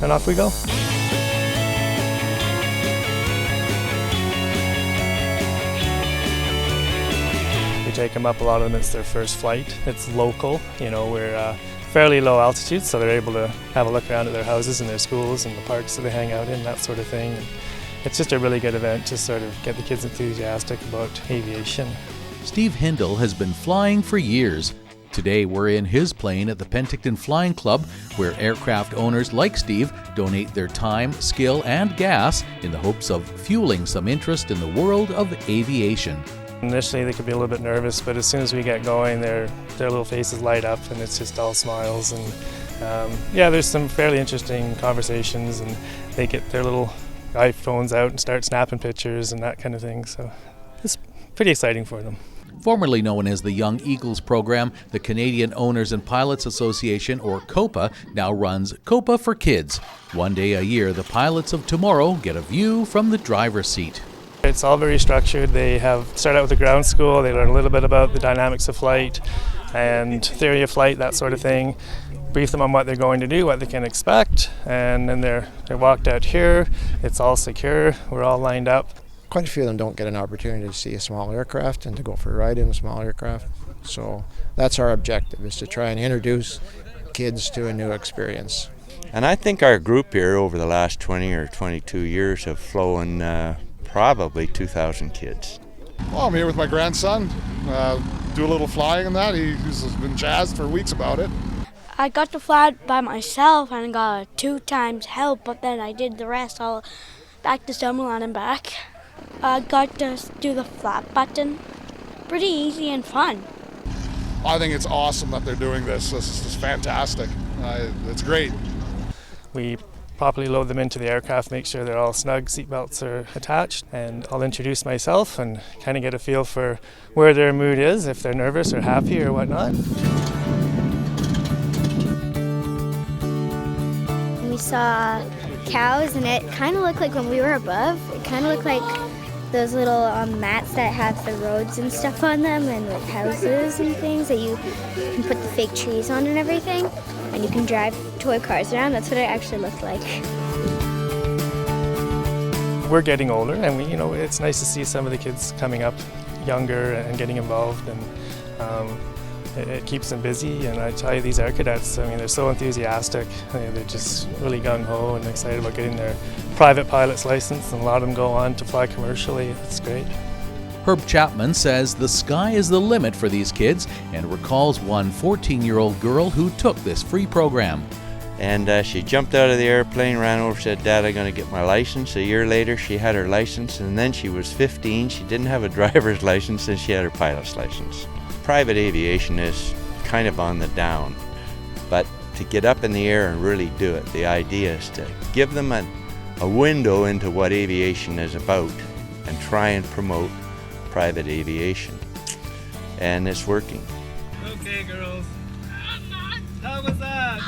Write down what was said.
and off we go. We take them up, a lot of them it's their first flight. It's local, we're fairly low altitude, so they're able to have a look around at their houses and their schools and the parks that they hang out in, that sort of thing. And it's just a really good event to sort of get the kids enthusiastic about aviation. Steve Hindle has been flying for years. Today we're in his plane at the Penticton Flying Club, where aircraft owners like Steve donate their time, skill, and gas in the hopes of fueling some interest in the world of aviation. Initially they could be a little bit nervous, but as soon as we get going, their little faces light up and it's just all smiles. And there's some fairly interesting conversations, and they get their little iPhones out and start snapping pictures and that kind of thing. So it's pretty exciting for them. Formerly known as the Young Eagles Program, the Canadian Owners and Pilots Association, or COPA, now runs COPA for Kids. One day a year, the pilots of tomorrow get a view from the driver's seat. It's all very structured. They start out with the ground school. They learn a little bit about the dynamics of flight and theory of flight, that sort of thing. Brief them on what they're going to do, what they can expect, and then they're walked out here. It's all secure. We're all lined up. Quite a few of them don't get an opportunity to see a small aircraft and to go for a ride in a small aircraft. So that's our objective, is to try and introduce kids to a new experience. And I think our group here over the last 20 or 22 years have flown probably 2,000 kids. Well, I'm here with my grandson, do a little flying and that. He's been jazzed for weeks about it. I got to fly it by myself and got 2 times help, but then I did the rest all back to Summerland and back. I got to do the flap button. Pretty easy and fun. I think it's awesome that they're doing this. This is fantastic. It's great. We properly load them into the aircraft, make sure they're all snug, seatbelts are attached, and I'll introduce myself and kind of get a feel for where their mood is, if they're nervous or happy or whatnot. We saw cows, and it kind of looked like when we were above, it kind of looked like those little mats that have the roads and stuff on them, and like houses and things that you can put the fake trees on and everything, and you can drive toy cars around. That's what it actually looked like. We're getting older, and it's nice to see some of the kids coming up younger and getting involved, and it keeps them busy. And I tell you, these air cadets, they're so enthusiastic. They're just really gung-ho and excited about getting their private pilot's license, and a lot of them go on to fly commercially. It's great. Herb Chapman says the sky is the limit for these kids and recalls one 14-year-old girl who took this free program. And she jumped out of the airplane, ran over, said, "Dad, I'm going to get my license." A year later, she had her license, and then she was 15. She didn't have a driver's license, and she had her pilot's license. Private aviation is kind of on the down, but to get up in the air and really do it, the idea is to give them a window into what aviation is about and try and promote private aviation. And it's working. Okay, girls. How was that?